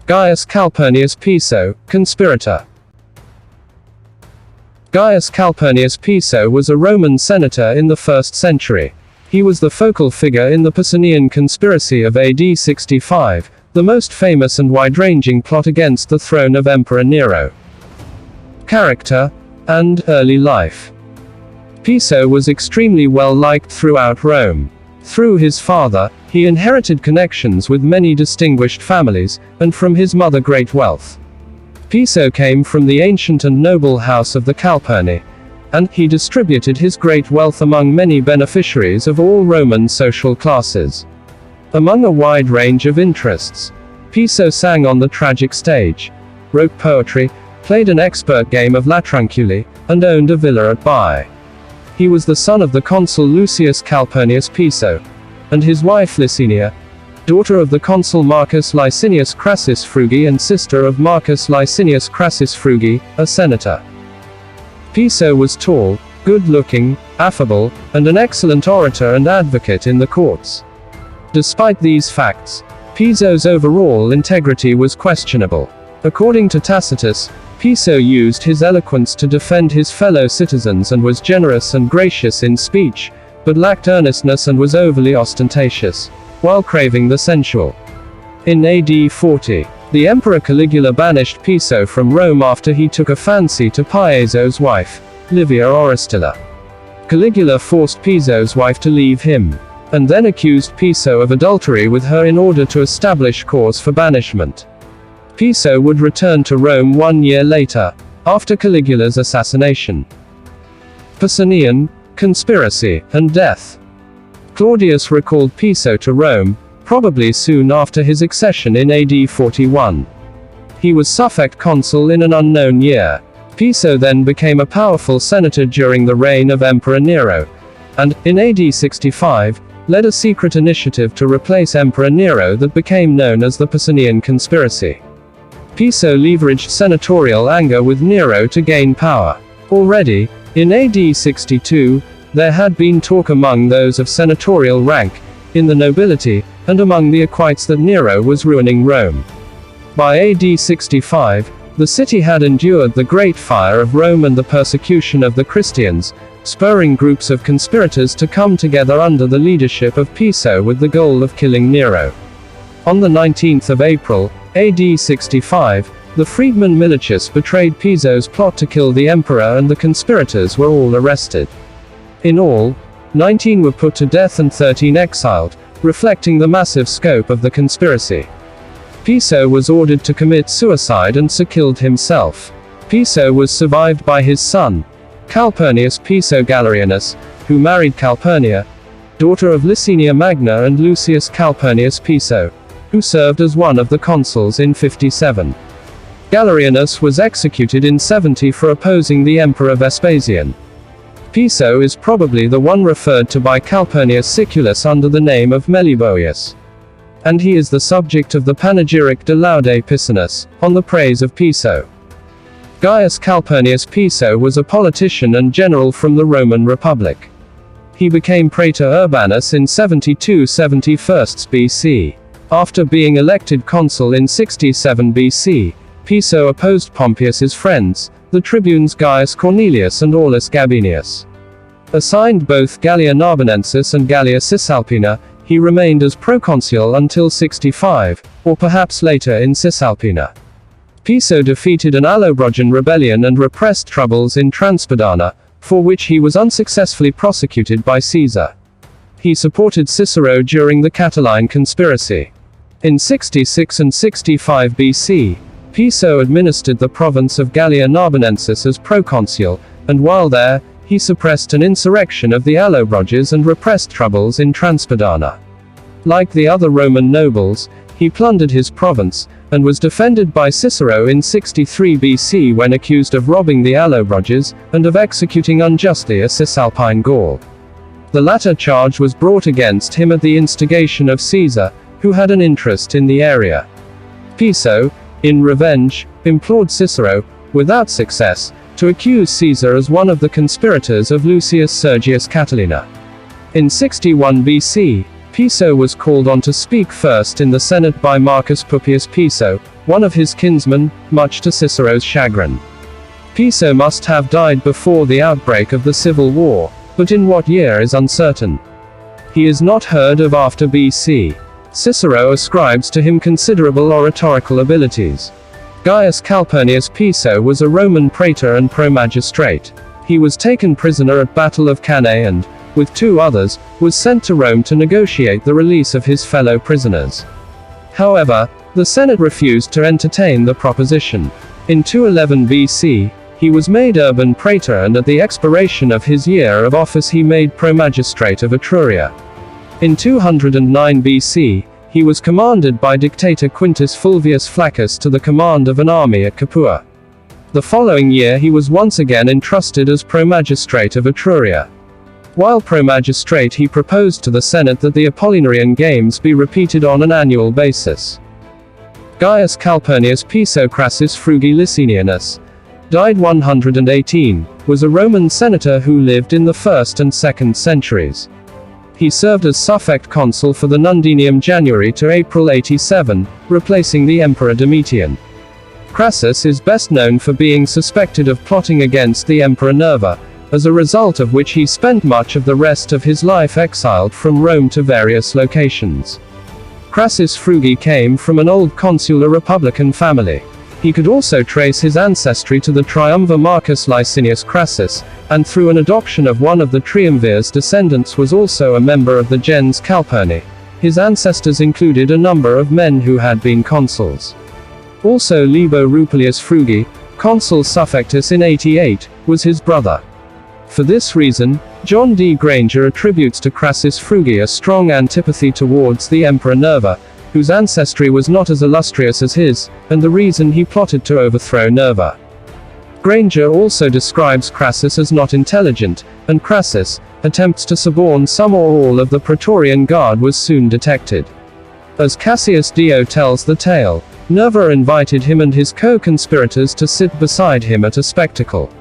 Gaius Calpurnius Piso, Conspirator. Gaius Calpurnius Piso was a Roman senator in the 1st century. He was the focal figure in the Pisonian conspiracy of AD 65, the most famous and wide-ranging plot against the throne of Emperor Nero. Character and early life. Piso was extremely well-liked throughout Rome. Through his father, he inherited connections with many distinguished families, and from his mother great wealth. Piso came from the ancient and noble house of the Calpurnii, and he distributed his great wealth among many beneficiaries of all Roman social classes. Among a wide range of interests, Piso sang on the tragic stage, wrote poetry, played an expert game of Latrunculi, and owned a villa at Baiae. He was the son of the Consul Lucius Calpurnius Piso, and his wife Licinia, daughter of the Consul Marcus Licinius Crassus Frugi and sister of Marcus Licinius Crassus Frugi, a senator. Piso was tall, good-looking, affable, and an excellent orator and advocate in the courts. Despite these facts, Piso's overall integrity was questionable. According to Tacitus, Piso used his eloquence to defend his fellow citizens and was generous and gracious in speech, but lacked earnestness and was overly ostentatious, while craving the sensual. In AD 40, the Emperor Caligula banished Piso from Rome after he took a fancy to Piso's wife, Livia Orestilla. Caligula forced Piso's wife to leave him, and then accused Piso of adultery with her in order to establish cause for banishment. Piso would return to Rome 1 year later, after Caligula's assassination. Pisonian conspiracy and death. Claudius recalled Piso to Rome, probably soon after his accession in AD 41. He was suffect consul in an unknown year. Piso then became a powerful senator during the reign of Emperor Nero, and, in AD 65, led a secret initiative to replace Emperor Nero that became known as the Pisonian conspiracy. Piso leveraged senatorial anger with Nero to gain power. Already, in AD 62, there had been talk among those of senatorial rank, in the nobility, and among the equites that Nero was ruining Rome. By AD 65, the city had endured the Great Fire of Rome and the persecution of the Christians, spurring groups of conspirators to come together under the leadership of Piso with the goal of killing Nero. On the 19th of April, AD 65, the freedman Militius betrayed Piso's plot to kill the emperor and the conspirators were all arrested. In all, 19 were put to death and 13 exiled, reflecting the massive scope of the conspiracy. Piso was ordered to commit suicide and so killed himself. Piso was survived by his son, Calpurnius Piso Galerianus, who married Calpurnia, daughter of Licinia Magna and Lucius Calpurnius Piso, who served as one of the consuls in 57. Galerianus was executed in 70 for opposing the Emperor Vespasian. Piso is probably the one referred to by Calpurnius Siculus under the name of Meliboeus. And he is the subject of the panegyric De Laude Pisonus, on the praise of Piso. Gaius Calpurnius Piso was a politician and general from the Roman Republic. He became Praetor Urbanus in 72-71 BC. After being elected consul in 67 BC, Piso opposed Pompeius's friends, the tribunes Gaius Cornelius and Aulus Gabinius. Assigned both Gallia Narbonensis and Gallia Cisalpina, he remained as proconsul until 65, or perhaps later in Cisalpina. Piso defeated an Allobrogian rebellion and repressed troubles in Transpadana, for which he was unsuccessfully prosecuted by Caesar. He supported Cicero during the Catiline conspiracy. In 66 and 65 BC, Piso administered the province of Gallia Narbonensis as proconsul, and while there, he suppressed an insurrection of the Allobroges and repressed troubles in Transpadana. Like the other Roman nobles, he plundered his province, and was defended by Cicero in 63 BC when accused of robbing the Allobroges, and of executing unjustly a Cisalpine Gaul. The latter charge was brought against him at the instigation of Caesar, who had an interest in the area. Piso, in revenge, implored Cicero, without success, to accuse Caesar as one of the conspirators of Lucius Sergius Catilina. In 61 BC, Piso was called on to speak first in the Senate by Marcus Licinius Piso, one of his kinsmen, much to Cicero's chagrin. Piso must have died before the outbreak of the Civil War, but in what year is uncertain. He is not heard of after BC. Cicero ascribes to him considerable oratorical abilities. Gaius Calpurnius Piso was a Roman praetor and pro-magistrate. He was taken prisoner at Battle of Cannae and, with 2 others, was sent to Rome to negotiate the release of his fellow prisoners. However, the Senate refused to entertain the proposition. In 211 BC, he was made urban praetor, and at the expiration of his year of office he made pro-magistrate of Etruria. In 209 BC, he was commanded by dictator Quintus Fulvius Flaccus to the command of an army at Capua. The following year he was once again entrusted as pro-magistrate of Etruria. While pro-magistrate, he proposed to the Senate that the Apollinarian Games be repeated on an annual basis. Gaius Calpurnius Piso Crassus Frugi Licinianus, died 118, was a Roman senator who lived in the 1st and 2nd centuries. He served as suffect consul for the Nundinium January to April 87, replacing the Emperor Domitian. Crassus is best known for being suspected of plotting against the Emperor Nero, as a result of which he spent much of the rest of his life exiled from Rome to various locations. Crassus Frugi came from an old consular republican family. He could also trace his ancestry to the triumvir Marcus Licinius Crassus, and through an adoption of one of the triumvir's descendants was also a member of the gens Calpurnii. His ancestors included a number of men who had been consuls. Also Libo Rupilius Frugi, consul suffectus in 88, was his brother. For this reason, John D. Granger attributes to Crassus Frugi a strong antipathy towards the Emperor Nero, whose ancestry was not as illustrious as his, and the reason he plotted to overthrow Nero. Granger also describes Crassus as not intelligent, and Crassus' attempts to suborn some or all of the Praetorian Guard was soon detected. As Cassius Dio tells the tale, Nero invited him and his co-conspirators to sit beside him at a spectacle.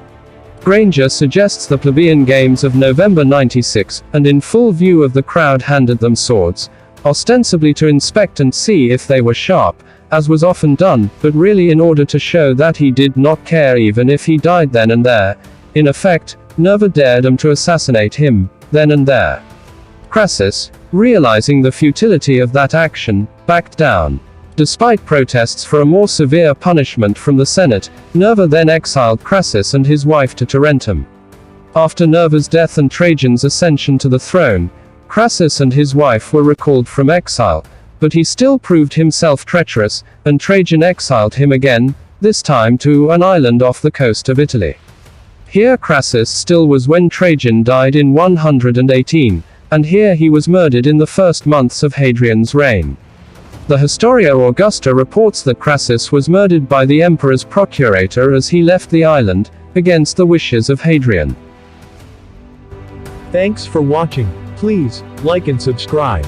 Granger suggests the plebeian games of November 96, and in full view of the crowd handed them swords, ostensibly to inspect and see if they were sharp, as was often done, but really in order to show that he did not care even if he died then and there. In effect, Nero dared them to assassinate him, then and there. Crassus, realizing the futility of that action, backed down. Despite protests for a more severe punishment from the Senate, Nero then exiled Crassus and his wife to Tarentum. After Nero's death and Trajan's ascension to the throne, Crassus and his wife were recalled from exile, but he still proved himself treacherous, and Trajan exiled him again, this time to an island off the coast of Italy. Here Crassus still was when Trajan died in 118, and here he was murdered in the first months of Hadrian's reign. The Historia Augusta reports that Crassus was murdered by the emperor's procurator as he left the island, against the wishes of Hadrian. Thanks for watching. Please like and subscribe.